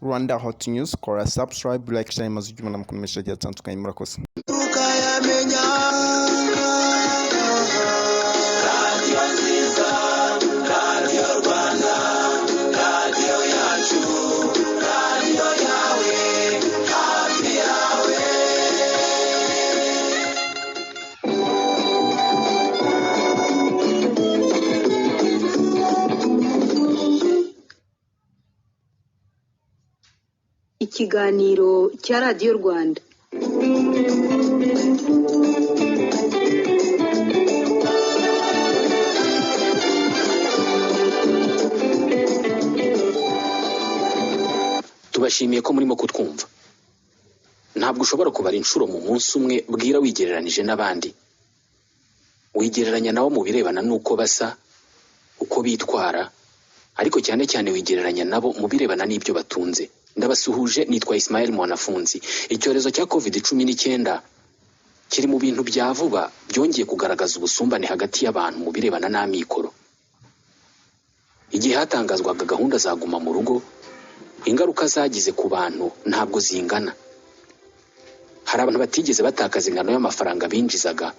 Rwanda Hot News, kora subscribe, like, share maze ujye mukuru mesha cyatandukanye murakoze. Ikiganiro cya Radio Rwanda. Tubashimiye ko murimo kutwumva. Ntabwo ushobora kubara inshuro mu munsi umwe bwira wigereranije n'abandi. Wigereranya nabo mu birebana nuko basa, uko bitwara, ariko cyane cyane wigereranya nabo mu birebana n'ibyo batunze. Ndabasuhuje, nitwa Ismael Mwanafunzi. Icyorezo cya COVID-19 kiri mu bintu bya vuba byongeye kugaragaza ubusumbane hagati y'abantu mu birebana n'amikoro. Igihe hatangazwaga gahunda za guma mu rugo, ingaruka zagize ku bantu ntabwo zingana. Hari abantu batigeze batakaza ingano y'amafaranga binjizaga,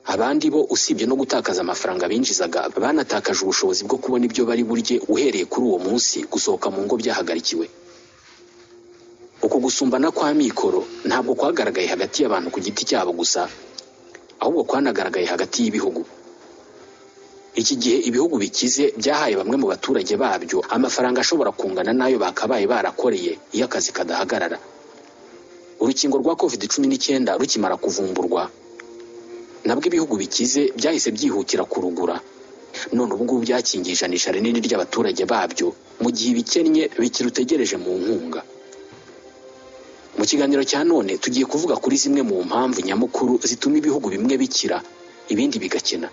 abandi bo usibye no gutakaza amafaranga binjizaga banatakaje ubushobozi bwo kubona ibyo bari burye uhereye kuri uwo munsi gusohoka mu ngo byahagarikiwe. Uko gusumbana kwa mikoro ntabwo kwagaragaye hagati y'abantu ku giti cyabo gusa, ahubwo kwanagaragaye hagati y'ibihugu. Iki gihe ibihugu bikize byahaye bamwe mu baturage babyo amafaranga ashobora kungana nayo bakabaye barakoreye iyo akazi kadahagarara. Urukingo rwa COVID-19 rukimara kuvumburwa, nabwo ibihugu bikize byahise byihutira kurugura. None ubu ngubu byakingishanisha rinini ry'abaturage babyo, mu gihe ibikennye bikirutegereje mu nkunga. Mu kiganiro cya none tugiye kuvuga kuri zimwe mu mpamvu nyamukuru zituma ibihugu bimwe bikira ibindi bigakena.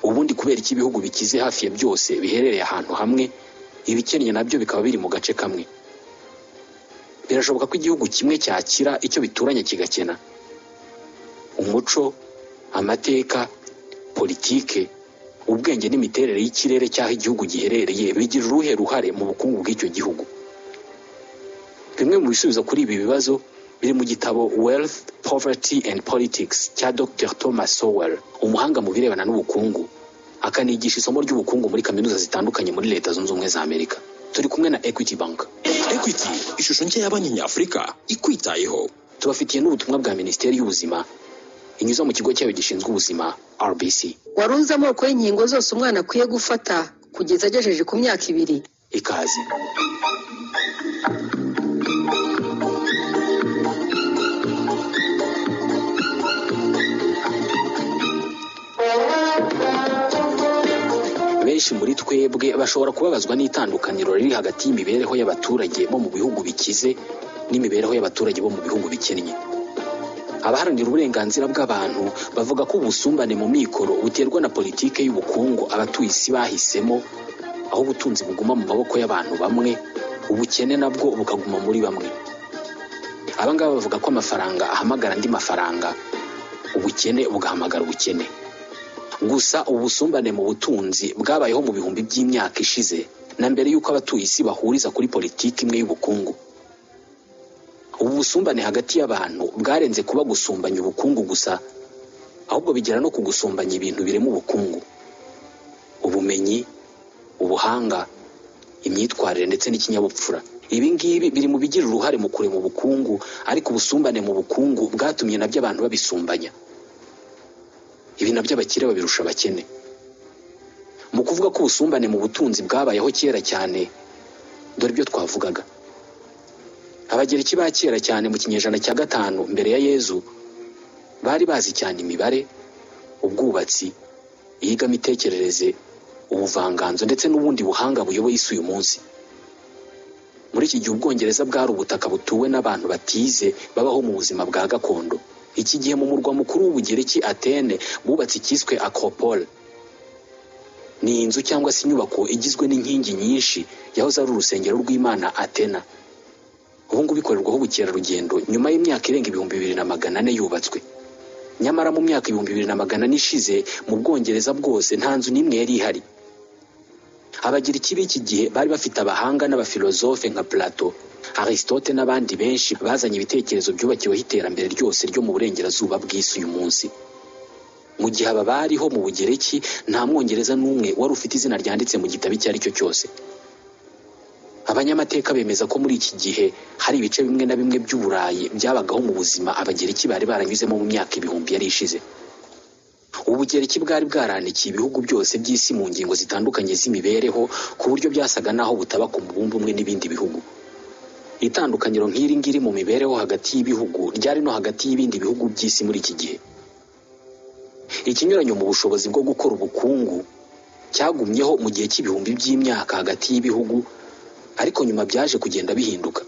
Ubundi kubera iki ibihugu bikize hafi ya byose biherereye ahantu hamwe, ibikennye nabyo bikaba biri mu gace kamwe? Birashoboka ko igihugu kimwe cyakira icyo bituranye kigakena. Umuco, amateka, politike, ubwenge n'imiterere y'ikirere cy'aho igihugu giherereye bigira uruhe ruhare mu bukungu bw'icyo gihugu. Bimwe mu bisubizo kuri ibi bibazo biri mu gitabo Wealth, Poverty and Politics cya Dr. Thomas Sowell, umuhanga mu birebana n'ubukungu, akanigisha isomo ry'ubukungu muri kaminuza zitandukanye muri Leta Zunze Ubumwe za Amerika. Turi kumwe na Equity Bank. Equity, ishusho nshya y'abanyafurika ikwitayeho. Tubafitiye n'ubutumwa bwa Minisiteri y'Ubuzima inyuza mu kigo cyayo gishinzwe ubuzima RBC. Warunze amoko y'inkingo zose umwana akwiye gufata kugeza agejeje ku myaka 2. Ikaze. Benshi muri twebwe bashobora kubabazwa n'itandukaniro riri hagati y'imibereho y'abaturage bo mu bihugu bikize n'imibereho y'abaturage bo mu bihugu bikennye. Abaharanira uburenganzira bw'abantu bavuga ko ubusumbane mu mikoro buterwa na politike y'ubukungu abatuye isi bahisemo, aho ubutunzi buguma mu maboko y'abantu bamwe, ubukene nabwo bukaguma muri bamwe. Abangaba bavuga ko amafaranga ahamagara andi mafaranga, ubukene bugahamagara ubukene. Gusa ubusumbane mu butunzi bwabayeho mu bihumbi by'imyaka ishize na mbere y'uko abatuye isi bahuriza kuri politiki imwe y'ubukungu. Ubu busumbane hagati y'abantu bwarenze kuba gusumbanya ubukungu gusa, ahubwo bigera no kugusumbanya ibintu birimo ubukungu: ubumenyi, ubuhanga, imyitwarire ndetse n'ikinyabupfura. Ibi ngibi biri mu bigira uruhare mu kurema ubukungu, ariko ubusumbane mu bukungu bwatumye nabyo abantu babisumbanya. Ibi nabyo abakire babirusha abakene. Mu kuvuga ko ubusumbane mu butunzi bwabayeho kera cyane, dore ibyo twavugaga. Abagereki ba kera cyane mu kinyejana cya 5 mbere ya Yezu bari bazi cyane imibare, ubwubatsi, iyigamitekerereze, ubuvanganzo ndetse n'ubundi buhanga buyoboye isi uyu munsi. Muri iki gihe Ubwongereza bwari ubutaka butuwe n'abantu batize babaho mu buzima bwa gakondo. Iki gihe mu murwa mukuru w'Ubugereki Atene bubatse ikiswe Acropole. Ni inzu cyangwa se inyubako igizwe n'inkingi nyinshi yahoze ari urusengero rw'Imana Athena. Ubu ngubu bikorerwaho ubukerarugendo nyuma y'imyaka irenga 2400 yubatswe. Nyamara mu myaka 2400 ishize mu Bwongereza bwose nta nzu n'imwe yari ihari. Abagiriki b'iki gihe bari bafite abahanga n'abafilozofe nka Plato, Aristote n'abandi benshi bazanye ibitekerezo byubakiweho iterambere ryose ryo mu burengerazuba bw'isi uyu munsi. Mu gihe aba bariho mu Bugereki, nta mwongereza n'umwe wari ufite izina ryanditse mu gitabo icyo ari cyo cyose. Abanyamateka bemeza ko muri iki gihe hari ibice bimwe na bimwe by'Uburayi byabagaho mu buzima Abagereki bari baranyuzemo mu myaka ibihumbi yari ishize. Ubugereki bwari bwaranikiye ibihugu byose by'isi mu ngingo zitandukanye z'imibereho, ku buryo byasaga naho butaba ku mubumbe umwe n'ibindi bihugu. Itandukaniro nk'iri ngiri mu mibereho hagati y'ibihugu ryari no hagati y'ibindi bihugu by'isi muri iki gihe. Ikinyuranyo mu bushobozi bwo gukora ubukungu cyagumyeho mu gihe cy'ibihumbi by'imyaka hagati y'ibihugu, ariko nyuma byaje kugenda bihinduka.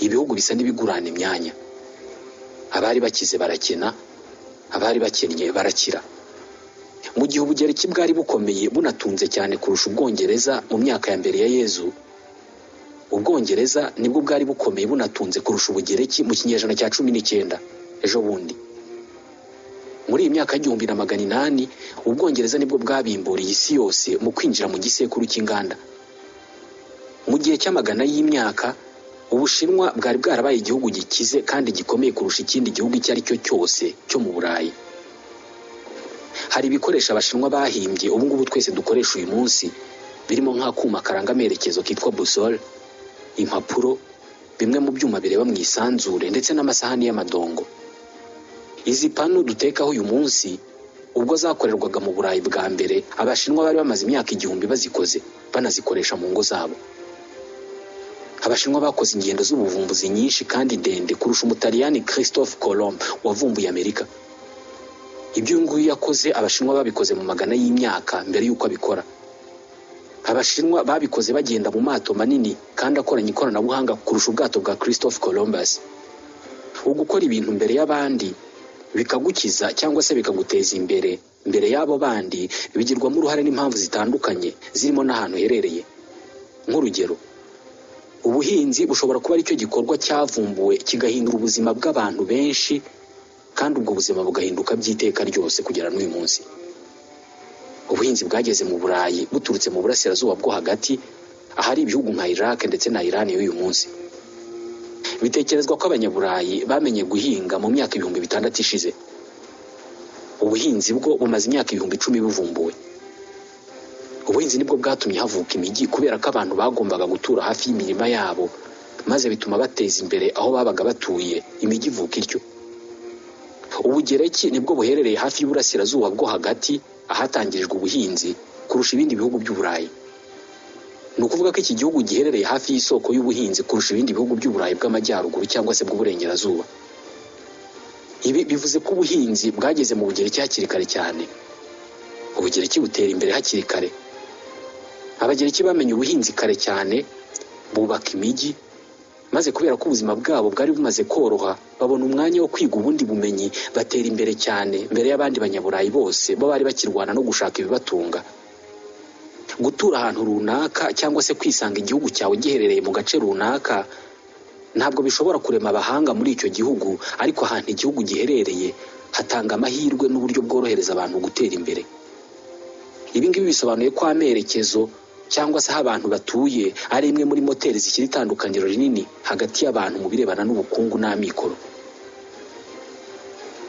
Ibihugu bisa n'ibigurana imyanya. Abari bakize barakena, abari bakennye barakira. Mu gihe Ubugereki bwari bukomeye bunatunze cyane kurusha Ubwongereza mu myaka ya mbere ya Yezu, Ubwongereza nibwo bwari bukomeye bunatunze kurusha Ubugereki mu kinyejana cya 19 ejo bundi. Muri iyi myaka y'1800 Ubwongereza nibwo bwabimburiye isi yose mu kwinjira mu gisekuru cy'inganda. Mu gihe cy'amagana y'imyaka, Ubushinwa bwari bwarabaye igihugu gikize kandi gikomeye kurusha ikindi gihugu icyo ari cyo cyose cyo mu Burayi. Hari ibikoresho Abashinwa bahimbye ubu ngubu twese dukoresha uyu munsi, birimo nk'akuma karanga amerekezo kitwa boussole, impapuro, bimwe mu byuma bireba mu isanzure ndetse n'amasahani y'amadongo. Izi pano dutekaho uyu munsi ubwo zakorerwaga mu Burayi bwa mbere, Abashinwa bari bamaze imyaka 1000 bazikoze, banazikoresha mu ngo zabo. Abashinwa bakoze ingendo z'ubuvumbuzi nyinshi kandi ndende kurusha Umutaliyani Christophe Colomb wavumbuye Amerika. Ibyo nguyu yakoze Abashinwa babikoze mu magana y'imyaka mbere y'uko abikora. Abashinwa babikoze bagenda mu mato manini kandi akoranye ikoranabuhanga kurusha ubwato bwa Christophe Columbus. Ugukora ibintu mbere y'abandi bikagukiza cyangwa se bikaguteza imbere y'abo bandi, bigirwamo uruhare n'impamvu zitandukanye zirimo n'ahantu herereye. Nk'urugero, ubuhinzi bushobora kuba ari cyo gikorwa cyavumbuwe kigahindura ubuzima bw'abantu benshi, kandi ubwo buzima bugahinduka by'iteka ryose kugera n'uyu munsi. Ubuhinzi bwageze mu Burayi buturutse mu burasirazuba bwo hagati, ahari ibihugu nka Iraq ndetse na Iran y'uyu munsi. Bitekerezwa ko Abanyaburayi bamenye guhinga mu myaka 6,000 ishize. Ubuhinzi bwo bumaze imyaka 10,000 buvumbuwe. Ubuhinzi nibwo bwatumye havuka imijyi kubera ko abantu bagombaga gutura hafi y'imirima yabo, maze bituma bateza imbere aho babaga batuye, imijyi ivuka ityo. Ubugereki nibwo buherereye hafi y'uburasirazuba bwo hagati, ahatangirijwe ubuhinzi kurusha ibindi bihugu by'Uburayi. Ni ukuvuga ko iki gihugu giherereye hafi y'isoko y'ubuhinzi kurusha ibindi bihugu by'Uburayi bw'amajyaruguru cyangwa se bw'uburengerazuba. Ibi bivuze ko ubuhinzi bwageze mu Bugereki hakiri kare cyane. Ubugereki butera imbere hakiri kare. Abagereki bamenye ubuhinzi kare cyane, bubaka imijyi, maze kubera ko ubuzima bwabo bwari bumaze koroha, babona umwanya wo kwiga ubundi bumenyi, batera imbere cyane mbere y'abandi Banyaburayi bose bo bari bakirwana no gushaka ibibatunga. Gutura ahantu runaka cyangwa se kwisanga igihugu cyawe giherereye mu gace runaka ntabwo bishobora kurema abahanga muri icyo gihugu, ariko ahantu igihugu giherereye hatanga amahirwe n'uburyo bworohereza abantu gutera imbere. Ibi ngibi bisobanuye ko amerekezo cyangwa se aho abantu batuye ari imwe muri moteri zishyira itandukaniro rinini hagati y'abantu mu birebana n'ubukungu n'amikoro.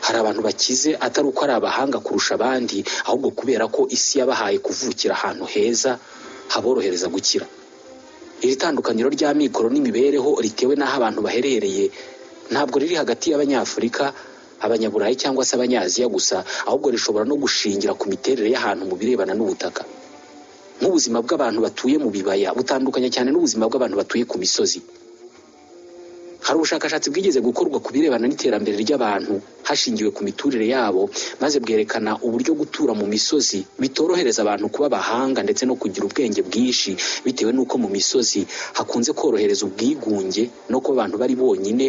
Hari abantu bakize atari uko ari abahanga kurusha abandi, ahubwo kubera ko isi yabahaye kuvukira ahantu heza haborohereza gukira. Iri tandukaniro ry'amikoro n'imibereho ritewe n'aho abantu baherereye ntabwo riri hagati y'Abanyafurika, Abanyaburayi cyangwa se Abanyaziya gusa, ahubwo rishobora no gushingira ku miterere y'ahantu mu birebana n'ubutaka. Nk'ubuzima bw'abantu batuye mu bibaya butandukanye cyane n'ubuzima bw'abantu batuye ku misozi. Hari ubushakashatsi bwigeze gukorwa ku birebana n'iterambere ry'abantu hashingiwe ku miturire yabo, maze bwerekana uburyo gutura mu misozi bitorohereza abantu kuba abahanga ndetse no kugira ubwenge bwinshi, bitewe n'uko mu misozi hakunze korohereza ubwigunge no kuba abantu bari bonyine,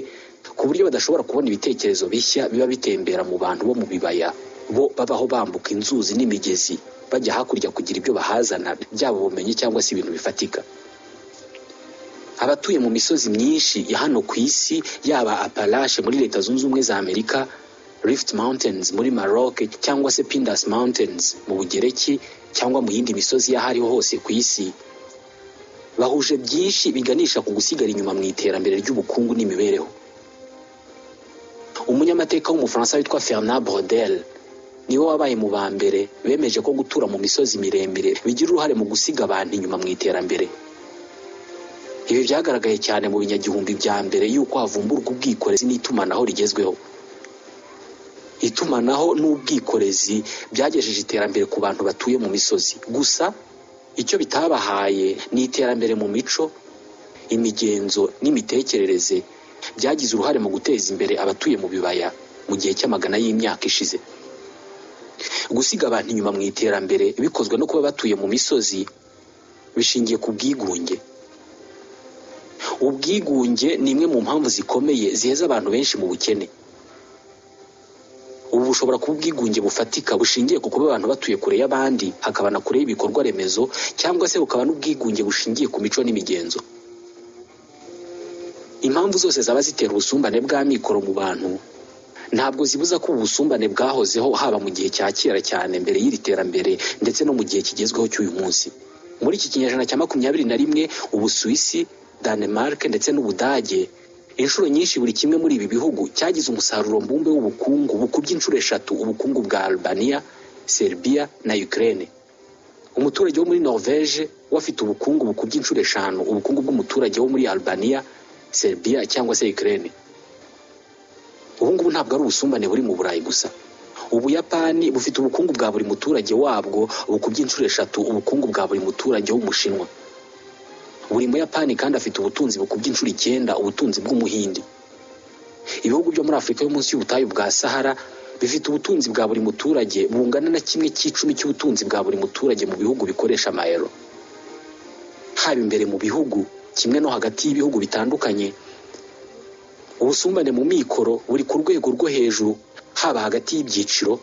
ku buryo badashobora kubona ibitekerezo bishya biba bitembera mu bantu bo mu bibaya, bo babaho bambuka inzuzi n'imigezi bajya hakurya kugira ibyo bahazana, byaba ubumenyi cyangwa se ibintu bifatika. Abatuye mu misozi myinshi ya hano ku isi, yaba Appalache muri Leta Zunze Ubumwe za Amerika, Rift Mountains muri Maroc cyangwa se Pindus Mountains mu Bugereki cyangwa mu yindi misozi y'ahariho hose ku isi, bahuje byinshi biganisha ku gusigara inyuma mu iterambere ry'ubukungu n'imibereho. Umunyamateka w'Umufaransa witwa Fernand Braudel niwe wabaye mu ba mbere bemeje ko gutura mu misozi miremire bigira uruhare mu gusiga abantu inyuma mu iterambere. Ibi byagaragaye cyane mu binyagihumbi bya mbere y'uko havumburwa ubwikorezi n'itumanaho rigezweho. Itumanaho n'ubwikorezi byagejeje iterambere ku bantu batuye mu misozi. Gusa icyo bitabahaye ni iterambere mu mico, imigenzo n'imitekerereze byagize uruhare mu guteza imbere abatuye mu bibaya mu gihe cy'amagana y'imyaka ishize. Gusiga abantu inyuma mu iterambere bikozwe no kuba batuye mu misozi bishingiye ku bwigunge. Ubwigunge ni imwe mu mpamvu zikomeye ziheza abantu benshi mu bukene. Ubu bushobora kuba ubwigunge bufatika bushingiye ku kuba abantu batuye kure y'abandi, hakaba na kure y'ibikorwa remezo, cyangwa se bukaba n'ubwigunge bushingiye ku mico n'imigenzo. Impamvu zose zaba zitera ubusumbane bw'amikoro mu bantu ntabwo zibuza ko ubusumbane bwahozeho, haba mu gihe cya kera cyane mbere y'iri terambere ndetse no mu gihe kigezweho cy'uyu munsi. Muri iki kinyejana cya 21 Ubusuwisi, Danemark ndetse n'Ubudage inshuro nyinshi buri kimwe muri ibi bihugu cyagize umusaruro mbumbe w'ubukungu bukubye inshuro 3 ubukungu bwa Albania, Serbia na Ukraine. Umuturage wo muri Norvège wafite ubukungu bukubye inshuro 5 ubukungu bw'umuturage wo muri Albania, Serbia cyangwa se Ukraine. Ubu ngubu ntabwo ari ubusumbane buri mu Burayi gusa. Ubuyapani bufite ubukungu bwa buri muturage wabwo bukubye inshuro 3 ubukungu bwa buri muturage w'Umushinwa. Buri Muyapani kandi afite ubutunzi bukubye inshuro 9 ubutunzi bw'Umuhindi. Ibihugu byo muri Afurika yo munsi y'ubutayu bwa Sahara bifite ubutunzi bwa buri muturage bungana na 1/10 cy'ubutunzi bwa buri muturage mu bihugu bikoresha amayero. Haba imbere mu bihugu kimwe no hagati y'ibihugu bitandukanye, ubusumbane mu mikoro buri ku rwego rwo hejuru, haba hagati y'ibyiciro,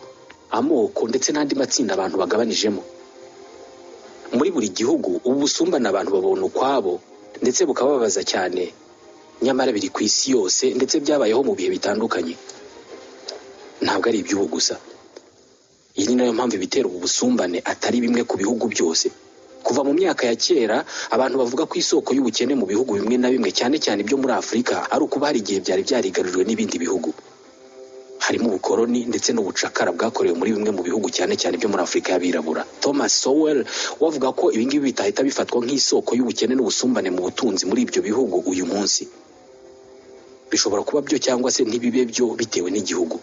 amoko ndetse n'andi matsinda abantu bagabanijemo. Muri buri gihugu ubu busumbane abantu babona ukwabo ndetse bukababaza cyane, nyamara biri ku isi yose ndetse byabayeho mu bihe bitandukanye. Ntabwo ari iby'ubu gusa. Iyi ni nayo mpamvu ibitera ubu busumbane atari bimwe ku bihugu byose. Kuva mu myaka ya kera abantu bavuga ko isoko y'ubukene mu bihugu bimwe na bimwe cyane cyane ibyo muri Afurika ari ukuba hari igihe byari byarigaruriwe n'ibindi bihugu. Harimo ubukoloni ndetse n'ubucakara bwakorewe muri bimwe mu bihugu cyane cyane ibyo muri Afurika y'abirabura. Thomas Sowell wavuga ko ibi ngibi bitahita bifatwa nk'isoko y'ubukene n'ubusumbane mu butunzi muri ibyo bihugu uyu munsi. Bishobora kuba byo cyangwa se ntibibe byo bitewe n'igihugu.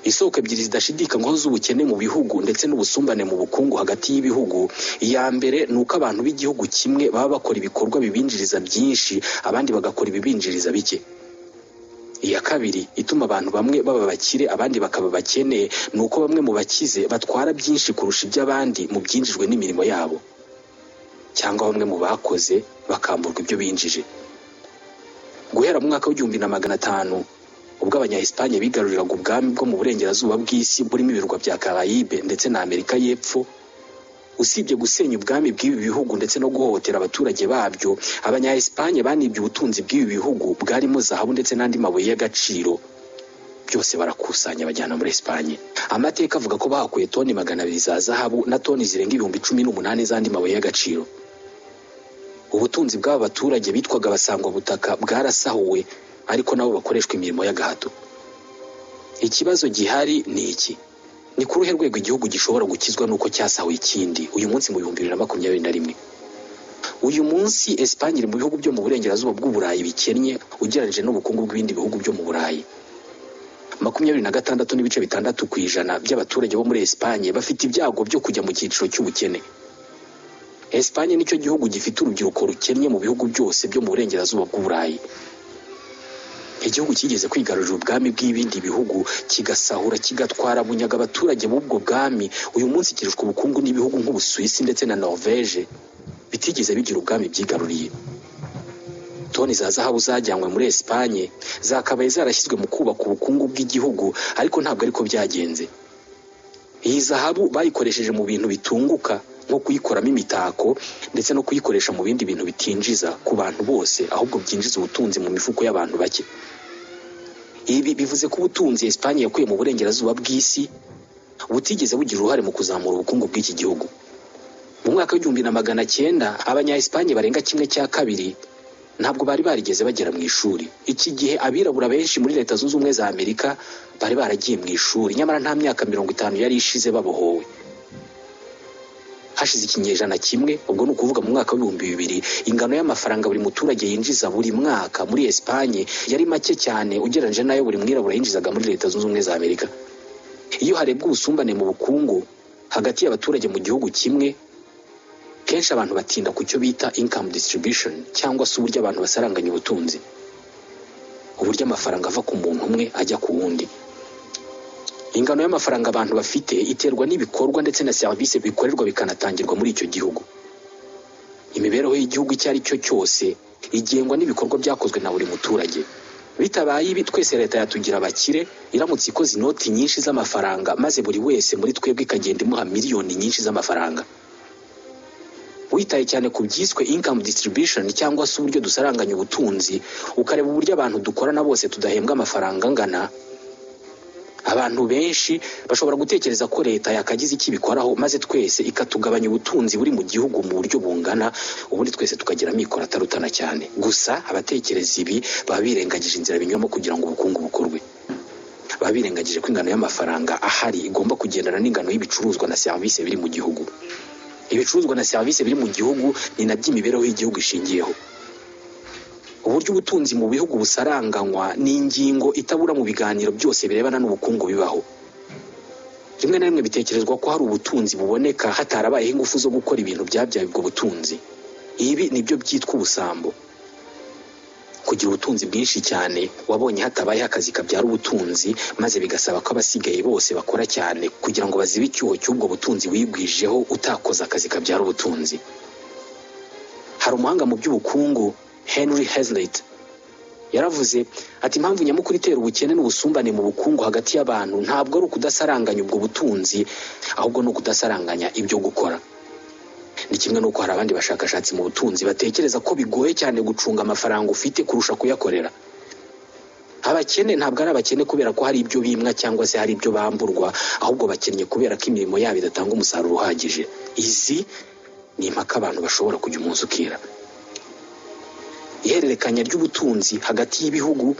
Isoko ebyiri zidashidikanywaho z'ubukene mu bihugu ndetse n'ubusumbane mu bukungu hagati y'ibihugu, iya mbere ni uko abantu b'igihugu kimwe baba bakora ibikorwa bibinjiriza byinshi, abandi bagakora ibibinjiriza bike. Iya kabiri ituma abantu bamwe baba bakire abandi bakaba bakene, ni uko bamwe mu bakize batwara byinshi kurusha iby'abandi mu byinjijwe n'imirimo yabo, cyangwa bamwe mu bakoze bakamburwa ibyo binjije. Guhera mu mwaka w'1500 ubwo Abanya-Espagne bigaruriraga ubwami bwo mu burengerazuba bw'isi burimo ibirwa bya Caraïbe ndetse na Amerika y'Epfo, usibye gusenya ubwami bw'ibi bihugu ndetse no guhohotera abaturage babyo, Abanya-Espagne banibye ubutunzi bw'ibi bihugu bwarimo zahabu ndetse n'andi mabuye y'agaciro. Byose barakusanya bajyana muri Espagne. Amateka avuga ko bahakuye toni 200 za zahabu na toni zirenga 18,000 z'andi mabuye y'agaciro. Ubutunzi bw'aba baturage bitwaga abasangwa butaka bwarasahuwe, ariko nabo bakoreshwa imirimo y'agahato. Ikibazo gihari ni iki: ni ku ruhe rwego igihugu gishobora gukizwa nuko cyasahuye ikindi uyu munsi mu 2021? Uyu munsi Espagne iri mu bihugu byo mu burengerazuba bw'Uburayi bikennye ugereranyije n'ubukungu bw'ibindi bihugu byo mu Burayi. 26% by'abaturage bo muri Espagne bafite ibyago byo kujya mu cyiciro cy'ubukene. Espagne nicyo gihugu gifite urubyiruko rukennye mu bihugu byose byo mu burengerazuba bw'Uburayi. Igihugu kigeze kwigarurira ubwami bw'ibindi bihugu, kigasahura, kigatwara bunyaga abaturage b'ubwo bwami, uyu munsi kirushwa ubukungu n'ibihugu nk'Ubusuwisi ndetse na Norvège bitigeze bigira ubwami byigaruriye. Toni za zahabu zajyanywe muri Espagne zakabaye zarashyizwe mu kubaka ubukungu bw'igihugu, ariko ntabwo ariko byagenze. Iyi zahabu bayikoresheje mu bintu bitunguka nko kuyikoramo imitako ndetse no kuyikoresha mu bindi bintu bitinjiza ku bantu bose, ahubwo byinjiza ubutunzi mu mifuko y'abantu bake. Ibi bivuze ko ubutunzi Espagne yakuye mu burengerazuba bw'isi butigeze bugira uruhare mu kuzamura ubukungu bw'iki gihugu. Mu mwaka w'1900 abanya-Espagne barenga 1/2 ntabwo bari barigeze bagera mu ishuri. Iki gihe abirabura benshi muri Leta Zunze Ubumwe za Amerika bari baragiye mu ishuri, nyamara nta myaka 50 yari ishize babohowe. Hashize ikinyejana kimwe, ubwo ni ukuvuga mu mwaka w'2000, ingano y'amafaranga buri muturage yinjiza buri mwaka muri Espagne yari make cyane ugereranyije nayo buri mwirabura yinjizaga muri Leta Zunze Ubumwe za Amerika. Iyo harebwa ubusumbane mu bukungu hagati y'abaturage mu gihugu kimwe, kenshi abantu batinda ku cyo bita income distribution, cyangwa se uburyo abantu basaranganya ubutunzi, uburyo amafaranga ava ku muntu umwe ajya ku wundi. Ingano y'amafaranga abantu bafite iterwa n'ibikorwa ndetse na serivisi bikorerwa bikanatangirwa muri icyo gihugu. Imibereho y'igihugu icyo ari cyo cyose igengwa n'ibikorwa byakozwe na buri muturage. Bitabaye ibi twese leta yatugira abakire iramutse ikoze inoti nyinshi z'amafaranga, maze buri wese muri twebwe ikagenda imuha miliyoni nyinshi z'amafaranga. Witaye cyane ku byiswe income distribution cyangwa se uburyo dusaranganya ubutunzi, ukareba uburyo abantu dukorana bose tudahembwa amafaranga angana, abantu benshi bashobora gutekereza ko leta yakagize iki bikoraho, maze twese ikatugabanya ubutunzi buri mu gihugu mu buryo bungana, ubundi twese tukagira amikoro atarutana cyane. Gusa abatekereza ibi baba birengagije inzira binyuramo kugira ngo ubukungu bukorwe. Baba birengagije ko ingano y'amafaranga ahari igomba kugendana n'ingano y'ibicuruzwa na serivisi biri mu gihugu. Ibicuruzwa na serivisi biri mu gihugu ni nabyo imibereho y'igihugu ishingiyeho. Uburyo ubutunzi mu bihugu busaranganywa ni ingingo itabura mu biganiro byose birebana n'ubukungu bibaho. Rimwe na rimwe bitekerezwa ko hari ubutunzi buboneka hatarabayeho ingufu zo gukora ibintu byabyaye ubwo butunzi. Ibi nibyo byitwa ubusambo. Kugira ubutunzi bwinshi cyane wabonye hatabayeho akazi kabyara ubutunzi, maze bigasaba ko abasigaye bose bakora cyane kugira ngo bazibe icyuho cy'ubwo butunzi wigwijeho utakoze akazi kabyara ubutunzi. Hari umuhanga mu by'ubukungu Henry Hazlitt yaravuze ati impamvu nyamukuru itera ubukene n'ubusumbane mu bukungu hagati y'abantu ntabwo ari ukudasaranganya ubwo butunzi, ahubwo ni ukudasaranganya ibyo gukora. Ni kimwe n'uko hari abandi bashakashatsi mu butunzi batekereza ko bigoye cyane gucunga amafaranga ufite kurusha kuyakorera. Abakene ntabwo ari abakene kubera ko hari ibyo bimwa cyangwa se hari ibyo bamburwa, ahubwo bakennye kubera ko imirimo yabo idatanga umusaruro uhagije. Izi ni impaka abantu bashobora kujya umunsi ukira. Ihererekanya ry'ubutunzi hagati y'ibihugu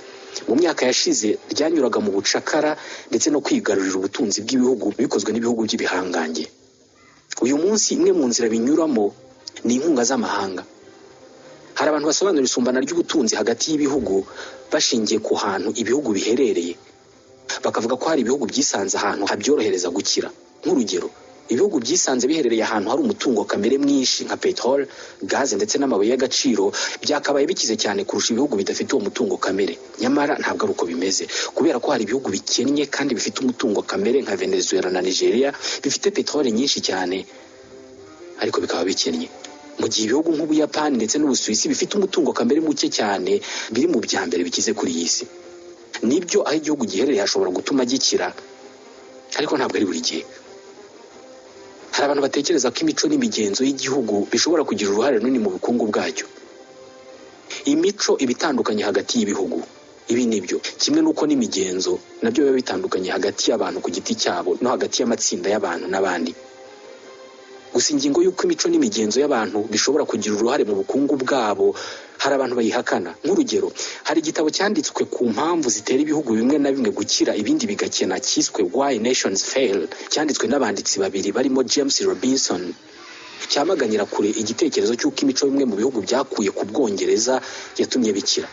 mu myaka yashize ryanyuraga mu bucakara ndetse no kwigarurira ubutunzi bw'ibihugu bikozwe n'ibihugu by'ibihangange. Uyu munsi imwe mu nzira binyuramo ni inkunga z'amahanga. Hari abantu basobanura isumbana ry'ubutunzi hagati y'ibihugu bashingiye ku hantu ibihugu biherereye. Bakavuga ko hari ibihugu byisanze ahantu habyorohereza gukira. Nk'urugero, ibihugu byisanze biherereye ahantu hari umutungo kamere mwinshi nka petrol, gaze ndetse n'amabuye y'agaciro byakabaye bikize cyane kurusha ibihugu bidafite uwo mutungo kamere. Nyamara ntabwo ari uko bimeze, kubera ko hari ibihugu bikennye kandi bifite umutungo kamere nka Venezuela na Nigeria bifite petrol nyinshi cyane ariko bikaba bikennye, mu gihe ibihugu nk'Ubuyapani ndetse n'Ubusuwisi bifite umutungo kamere muke cyane biri mu bya mbere bikize kuri iyi si. Nibyo aho igihugu giherereye hashobora gutuma gikira, ariko ntabwo ari buri gihe. Hari abantu batekereza ko imico n'imigenzo y'igihugu bishobora kugira uruhare runini mu bukungu bwacyo. Imico ibitandukanye hagati y'ibihugu, ibi nibyo kimwe n'uko n'imigenzo nabyo biba bitandukanye hagati y'abantu ku giti cyabo no hagati y'amatsinda y'abantu n'abandi. Gusa ingingo y'uko imico n'imigenzo y'abantu bishobora kugira uruhare mu bukungu bwabo hari abantu bayihakana. Nk'urugero, hari igitabo cyanditswe ku mpamvu zitera ibihugu bimwe na bimwe gukira ibindi bigakena cyiswe Why Nations Fail, cyanditswe n'abanditsi babiri barimo James Robinson. Cyamaganira kure igitekerezo cy'uko imico bimwe mu bihugu byakuye ku Bwongereza yatumye bikira.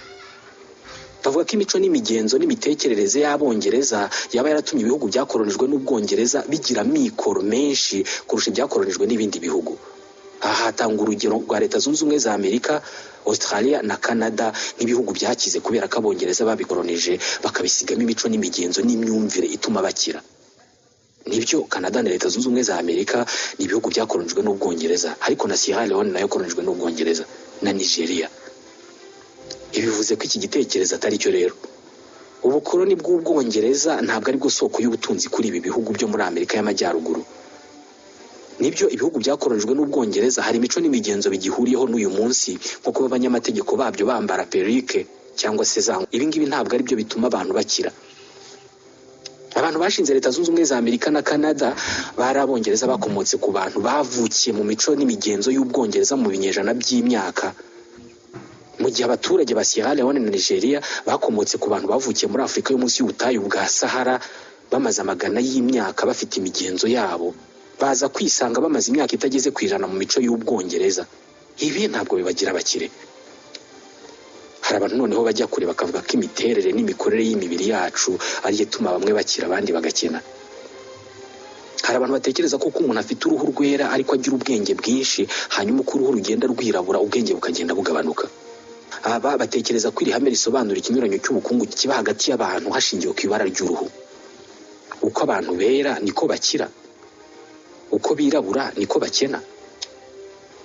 Bavuga ko imico n'imigenzo n'imitekerereze y'Abongereza yaba yaratumye ibihugu byakoronijwe n'Ubwongereza bigira mikoro menshi kurusha ibyakoronijwe n'ibindi bihugu. Aha hatanga urugero rwa Leta Zunze Ubumwe za Amerika, Australia na Canada nk'ibihugu byakize kubera ko Abongereza babikoronije bakabisigamo imico n'imigenzo n'imyumvire ituma bakira. Nibyo Canada na Leta Zunze Ubumwe za Amerika ni ibihugu byakoronijwe n'Ubwongereza, ariko na Sierra Leone nayo koronijwe n'Ubwongereza na Nigeria. Ibivuze ko iki gitekerezo atari cyo rero. Ubukoloni bw'Ubwongereza ntabwo ari bwo soko y'ubutunzi kuri ibi bihugu byo muri Amerika y'Amajyaruguru. Nibyo ibihugu byakoronijwe n'Ubwongereza hari imico n'imigenzo bigihuriyeho n'uyu munsi, nko kuba abanyamategeko babyo bambara perike cyangwa se za ibi ngibi ntabwo ari byo bituma abantu bakira. Abantu bashinze Leta Zunze Ubumwe za Amerika na Canada bari abongereza bakomotse ku bantu bavukiye mu mico n'imigenzo y'Ubwongereza mu binyejana by'imyaka, mu gihe abaturage ba Sierra Leone na Nigeria bakomotse ku bantu bavukiye muri Afurika yo munsi y'ubutayu bwa Sahara bamaze amagana y'imyaka bafite imigenzo yabo, baza kwisanga bamaze imyaka itageze ku ijana mu mico y'Ubwongereza. Ibi ntabwo bibagira abakire. Hari abantu noneho bajya kure bakavuga ko imiterere n'imikorere y'imibiri yacu ari ituma bamwe bakira abandi bagakena. Hari abantu batekereza ko umuntu afite uruhu rwera ariko agira ubwenge bwinshi, hanyuma uko uruhu rugenda rwirabura ubwenge bukagenda bugabanuka. Aba batekereza ko iri hame risobanura ikinyuranyo cy'ubukungu kiba hagati y'abantu hashingiwe ku ibara ry'uruhu. Uko abantu bera niko bakira, uko birabura niko bakena.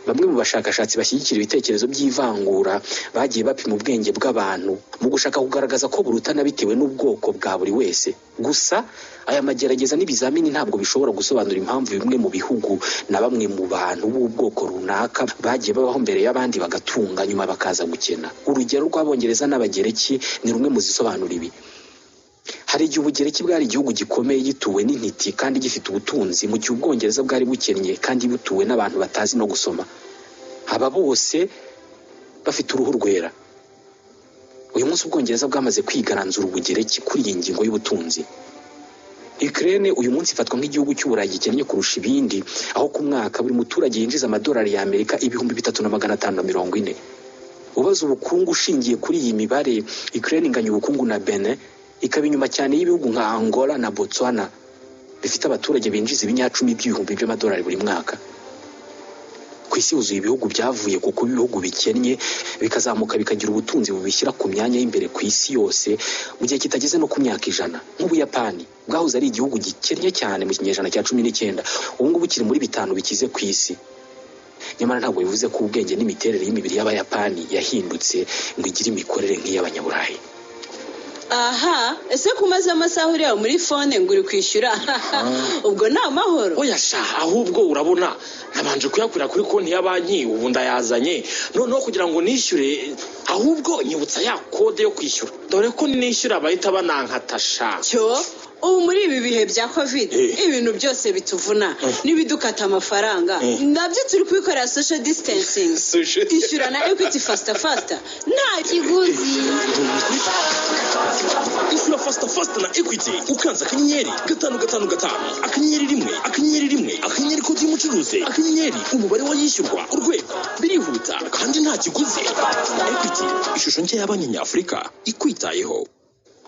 Bamwe mu bashakashatsi bashyigikira ibitekerezo by'ivangura bagiye bapima ubwenge bw'abantu mu gushaka kugaragaza ko burutana bitewe n'ubwoko bwa buri wese. Gusa aya magerageza n'ibizamini ntabwo bishobora gusobanura impamvu bimwe mu bihugu na bamwe mu bantu b'ubwoko runaka bagiye babaho mbere y'abandi bagatunga nyuma bakaza gukena. Urugero rw'Abongereza n'Abagereki ni rumwe mu zisobanura ibi. Hari igihe Ubugereki bwari igihugu gikomeye gituwe n'intiti kandi gifite ubutunzi, mu gihe Ubwongereza bwari bukennye kandi butuwe n'abantu batazi no gusoma. Aba bose bafite uruhu rwera. Uyu munsi Ubwongereza bwamaze kwigaranzura Ubugereki kuri iyi ngingo y'ubutunzi. Ukraine uyu munsi ifatwa nk'igihugu cy'Uburayi gikennye kurusha ibindi, aho ku mwaka buri muturage yinjiza amadolari y'Amerika 3,540. Ubaza ubukungu ushingiye kuri iyi mibare, Ukraine inganya ubukungu na Benin, ikaba inyuma cyane y'ibihugu nka Angola na Botswana bifite abaturage binjiza ibinyacumi by'ibihumbi by'amadolari buri mwaka. Ku isi huzuye ibihugu byavuye ku kuba ibihugu bikennye bikazamuka bikagira ubutunzi bubishyira ku myanya y'imbere ku isi yose mu gihe kitageze no ku myaka 100. Nk'Ubuyapani bwahoze ari igihugu gikennye cyane mu kinyejana cya 19, ubu ngubu kiri muri 5 bikize ku isi. Nyamara ntabwo bivuze ko ubwenge n'imiterere y'imibiri y'Abayapani yahindutse ngo igire imikorere nk'iy'Abanyaburayi. Aha, ese kumaze amasaha ureba muri phone ngo uri kwishyura ubwo ni amahoro? Oya sha, ahubwo urabona nabanje kuyakurira kuri konti ya banki, ubu ndayazanye noneho kugira ngo nishyure, ahubwo nyibutsa ya kode yo kwishyura, dore ko nishyura bahita banankatasha. Cyo ubu muri ibi bihe bya covid ibintu byose bituvuna n'ibidukata amafaranga nabyo turi kwikorera social distancing. Ishyura na Equity fasta nta kiguzi. Ishyura fasta na Equity ukanze akanyenyeri 555 akanyenyeri rimwe akanyenyeri kode y'umucuruzi akanyenyeri umubare wayishyurwa urwego, birihuta kandi nta kiguzi. Equity, ishusho nshya y'Abanyafurika ikwitayeho.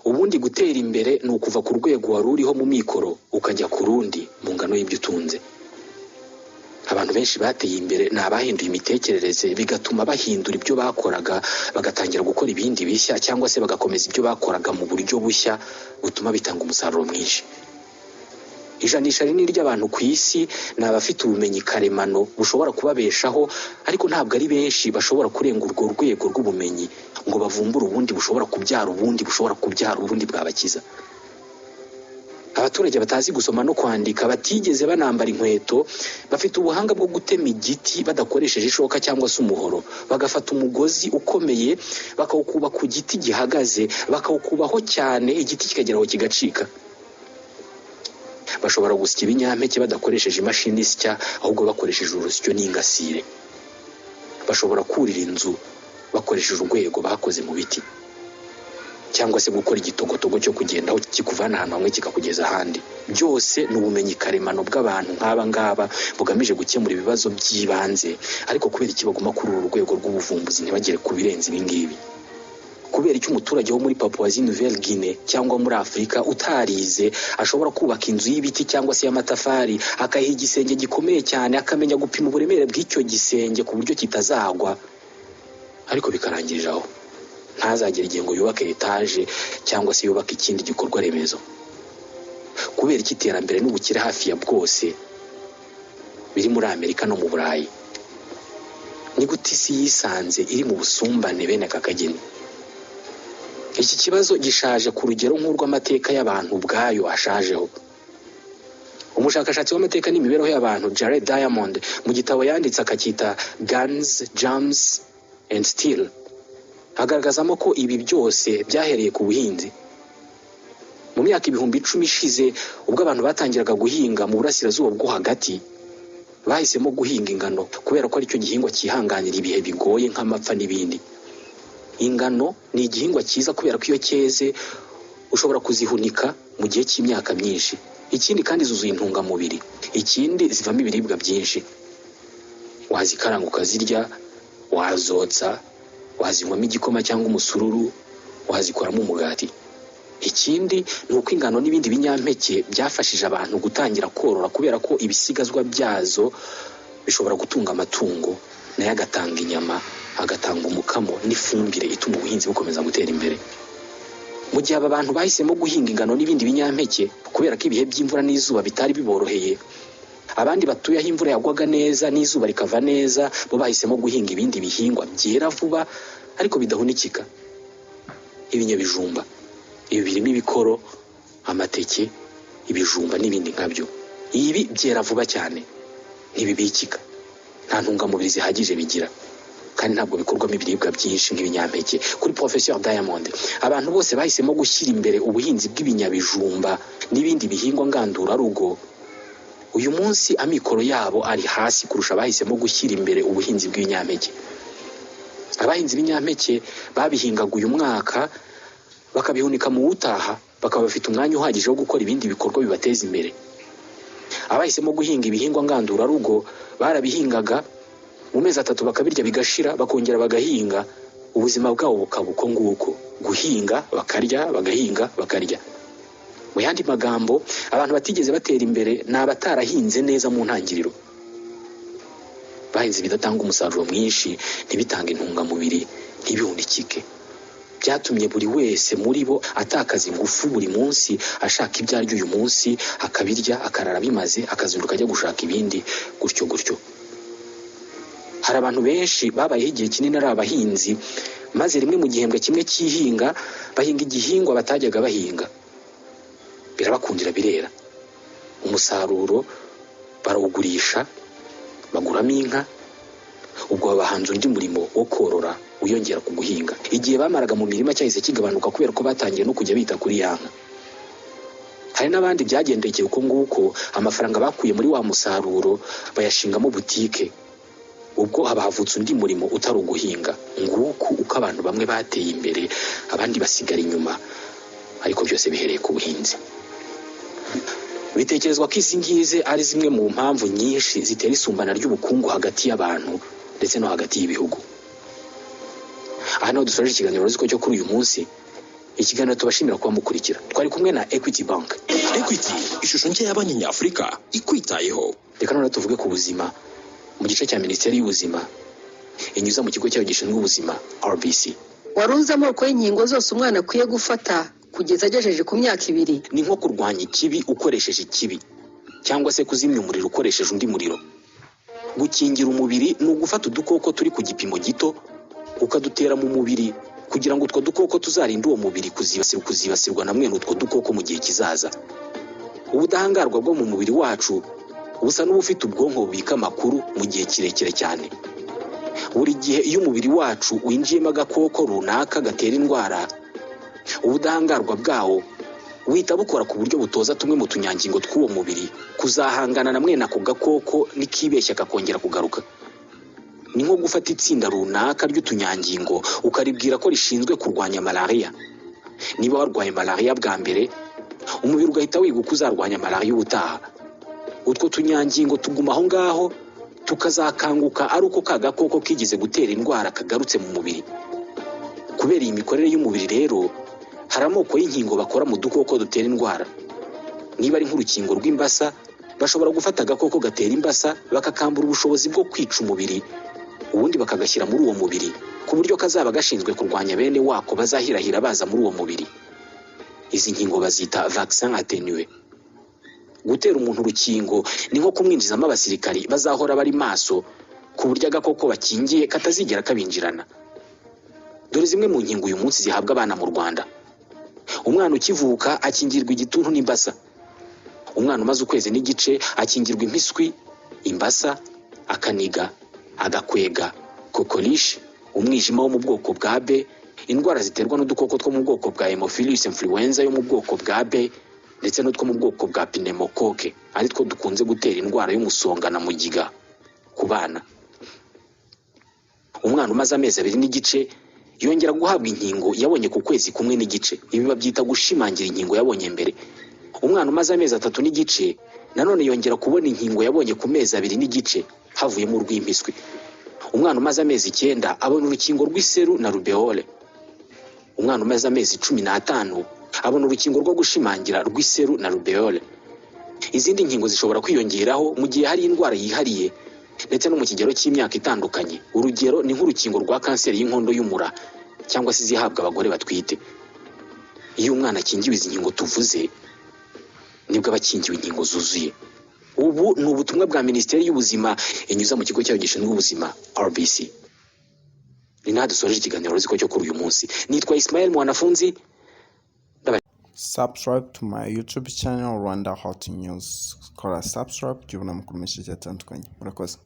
Ubundi gutera imbere ni ukuva ku rwego wari uriho mu mikoro ukajya ku rundi mu ngano y'ibyo utunze. Abantu benshi bateye imbere ni abahinduye imitekerereze bigatuma bahindura ibyo bakoraga bagatangira gukora ibindi bishya, cyangwa se bagakomeza ibyo bakoraga mu buryo bushya butuma bitanga umusaruro mwinshi. Ijanisha rinini ry'abantu ku isi ni abafite ubumenyi karemano bushobora kubabeshaho, ariko ntabwo ari benshi bashobora kurenga urwo rwego rw'ubumenyi ngo bavumbure ubundi bushobora kubyara ubundi bwabakiza. Abaturage batazi gusoma no kwandika batigeze banambara inkweto bafite ubuhanga bwo gutema igiti badakoresheje ishoka cyangwa se umuhoro, bagafata umugozi ukomeye bakawukuba ku giti gihagaze, bakawukubaho cyane igiti kikageraho kigacika. Bashobora gusya ibinyampeke badakoresheje imashini isya, ahubwo bakoresheje urusyo n'ingasire. Bashobora kurira inzu bakoresheje urwego bakoze mu biti, cyangwa se gukora igitogotogo cyo kugendaho kikuvana ahantu hamwe kikakugeza ahandi. Byose ni ubumenyi karemano bw'abantu nk'aba ngaba bugamije gukemura ibibazo by'ibanze, ariko kubera iki baguma kuri uru rwego rw'ubuvumbuzi ntibagere ku birenze ibi ngibi? Kubera icyo umuturage wo muri Papouasie Nouvelle Guinée cyangwa muri Afurika utarize ashobora kubaka inzu y'ibiti cyangwa se y'amatafari akayiha igisenge gikomeye cyane, akamenya gupima uburemere bw'icyo gisenge ku buryo kitazagwa, ariko bikarangirira aho, ntazagera igihe ngo yubake etaje cyangwa se yubake ikindi gikorwa remezo? Kubera iki iterambere n'ubukire hafi ya bwose biri muri Amerika no mu Burayi? Ni gute isi yisanze iri mu busumbane bene aka kageni? Iki kibazo gishaje ku rugero nk'urw'amateka y'abantu ubwayo ashajeho. Umushakashatsi w'amateka n'imibereho y'abantu Jared Diamond mu gitabo yanditse akacyita Guns, Germs and Steel agaragazamo ko ibi byose byahereye ku buhinzi. Mu myaka 10,000 ishize ubwo abantu batangiraga guhinga mu burasirazuba bwo hagati, bahisemo guhinga ingano kubera ko ari cyo gihingwa cyihanganira ibihe bigoye nk'amapfa n'ibindi. Ingano ni igihingwa cyiza kubera ko iyo cyeze ushobora kuzihunika mu gihe cy'imyaka myinshi. Ikindi kandi zuzuye intungamubiri. Ikindi zivamo ibiribwa byinshi. Wazikaranga ukazirya, wazotsa, wazinywamo igikoma cyangwa umusururu, wazikoramo umugati. Ikindi ni uko ingano n'ibindi binyampeke byafashije abantu gutangira korora kubera ko ibisigazwa byazo bishobora gutunga amatungo, nayo agatanga inyama, agatanga umukamo n'ifumbire ituma ubuhinzi bukomeza gutera imbere. Mu gihe aba bantu bahisemo guhinga ingano n'ibindi binyampeke kubera ko ibihe by'imvura n'izuba bitari biboroheye, abandi batuye aho imvura yagwaga neza n'izuba rikava neza bo bahisemo guhinga ibindi bihingwa byera vuba ariko bidahunikika. Ibinyabijumba, ibi birimo ibikoro, amateke, ibijumba n'ibindi nkabyo. Ibi byera vuba cyane, ntibibikika, nta ntungamubiri zihagije bigira, kandi ntabwo bikorwamo ibiribwa byinshi nk'ibinyampeke. Kuri Professeur Diamond, abantu bose bahisemo gushyira imbere ubuhinzi bw'ibinyabijumba n'ibindi bihingwa ngandurarugo. Uyu munsi amikoro yabo ari hasi kurusha abahisemo gushyira imbere ubuhinzi bw'ibinyampeke. Abahinzi b'ibinyampeke babihingaga uyu mwaka bakabihunika mu utaha, bakaba bafite umwanya uhagije wo gukora ibindi bikorwa bibateza imbere. Abahisemo guhinga ibihingwa ngandurarugo barabihingaga mu mezi 3 bakabirya bigashira, bakongera bagahinga, ubuzima bwabo bukaba uko nguko, guhinga bakarya, bagahinga bakarya. Mu yandi magambo, abantu batigeze batera imbere ni abatarahinze neza mu ntangiriro. Bahinze bidatanga umusaruro mwinshi, ntibitange intungamubiri, ntibihundikike. Byatumye buri wese muri bo atakaza ingufu buri munsi, ashaka ibyo arya uyu munsi, akabirya, akarara bimaze, akazinduka ajya gushaka ibindi, gutyo gutyo. Hari abantu benshi babayeho igihe kinini ari abahinzi, maze rimwe mu gihembwe kimwe cy'ihinga bahinga igihingwa batajyaga bahinga. Birabakundira birera. Umusaruro barawugurisha, baguramo inka, ubwo babahanze undi murimo wo korora wiyongera ku guhinga. Igihe bamaraga mu mirima cyahise kigabanuka kubera ko batangiye no kujya bita kuri ya nka. Hari n'abandi byagendekeye uko nguko, amafaranga bakuye muri wa musaruro bayashingamo butike, ubwo haba havutse undi murimo utari uguhinga. Nguko uko abantu bamwe bateye imbere, abandi basigara inyuma, ariko byose bihereye ku buhinzi. Bitekerezwa ko izi ngize ari zimwe mu mpamvu nyinshi zitera isumbana ry'ubukungu hagati y'abantu ndetse no hagati y'ibihugu. Aha naho dusoje ikiganiro ruziko cyo kuri uyu munsi. Ikiganiro tubashimira kuba mukurikira. Twari kumwe na Equity Bank. Equity, ishusho nshya y'abanki nyafurika ikwitayeho. Reka none tuvuge ku buzima mu gice cya Minisiteri y'Ubuzima inyuza mu kigo cyayo gishinzwe ubuzima RBC. Warunze amoko y'inkingo zose umwana akwiye gufata kugeza agejeje ku myaka 2. Ni nko kurwanya ikibi ukoresheje ikibi, cyangwa se kuzimya umuriro ukoresheje undi muriro. Gukingira umubiri ni ugufata udukoko turi ku gipimo gito ukadutera mu mubiri kugira ngo utwo dukoko tuzarinde uwo mubiri kuzibasirwa na mwene utwo dukoko mu gihe kizaza. Ubudahangarwa bwo mu mubiri wacu busa n'ubufite ubwonko bubika amakuru mu gihe kirekire cyane. Buri gihe iyo umubiri wacu winjiyemo agakoko runaka gatera indwara, ubudahangarwa bwawo wita bukora ku buryo butoza tumwe mu tunyangingo tw'uwo mubiri kuzahangana na mwene ako gakoko nikibeshya kakongera kugaruka. Ni nko gufata itsinda runaka ry'utunyangingo ukaribwira ko rishinzwe kurwanya malaria. Niba warwaye malaria bwa mbere, umubiri ugahita wiga uko uzarwanya malaria ubutaha. Utwo tunyangingo tuguma aho ngaho tukazakanguka ari uko ka gakoko kigeze gutera indwara kagarutse mu mubiri. Kubera iyi mikorere y'umubiri rero, hari amoko y'inkingo bakora mu dukoko dutera indwara. Niba ari nk'urukingo rw'imbasa, bashobora gufata agakoko gatera imbasa bakakambura ubushobozi bwo kwica umubiri, ubundi bakagashyira muri uwo mubiri ku buryo kazaba gashinzwe kurwanya bene wako bazahirahira baza muri uwo mubiri. Izi nkingo bazita vaccin atténué. Gutera umuntu urukingo ni nko kumwinjizamo abasirikari bazahora bari maso ku buryo agakoko bakingiye katazigera kabinjirana. Dore zimwe mu nkingo uyu munsi zihabwa abana mu Rwanda. Umwana ukivuka akingirwa igituntu n'imbasa. Umwana umaze ukwezi n'igice akingirwa impiswi, imbasa, akaniga, agakwega, kokorishi, umwijima wo mu bwoko bwa B, indwara ziterwa n'udukoko two mu bwoko bwa Haemophilus influenza yo mu bwoko bwa B ndetse n'utwo mu bwoko bwa pneumocoque ari two dukunze gutera indwara y'umusonga na mugiga ku bana. Umwana umaze amezi 2 n'igice yongera guhabwa inkingo yabonye ku kwezi kumwe n'igice. Ibi babyita gushimangira inkingo yabonye mbere. Umwana umaze amezi 3 n'igice nanone yongera kubona inkingo yabonye ku mezi 2 n'igice havuyemo urw'impiswi. Umwana umaze amezi 9 abona urukingo rw'iseru na rubeole. Umwana umaze amezi 15 abona urukingo rwo gushimangira rw'iseru na rubeole. Izindi nkingo zishobora kwiyongeraho mu gihe hari indwara yihariye ndetse no mu kigero cy'imyaka itandukanye. Urugero ni nk'urukingo rwa kanseri y'inkondo y'umura cyangwa se zihabwa abagore batwite. Iyo umwana akingiwe izi nkingo tuvuze nibwo abakingiwe inkingo zuzuye. Ubu ni ubutumwa bwa Minisiteri y'Ubuzima inyuza mu kigo cyayo gishinzwe ubuzima RBC. Ni naho dusoje ikiganiro ziko cyo kuri uyu munsi. Nitwa Ismael Mwanafunzi. Subscribe to my YouTube channel Rwanda Hot News. Kora subscribe kugira ngo mukomeze cyatandukanye. Murakoze.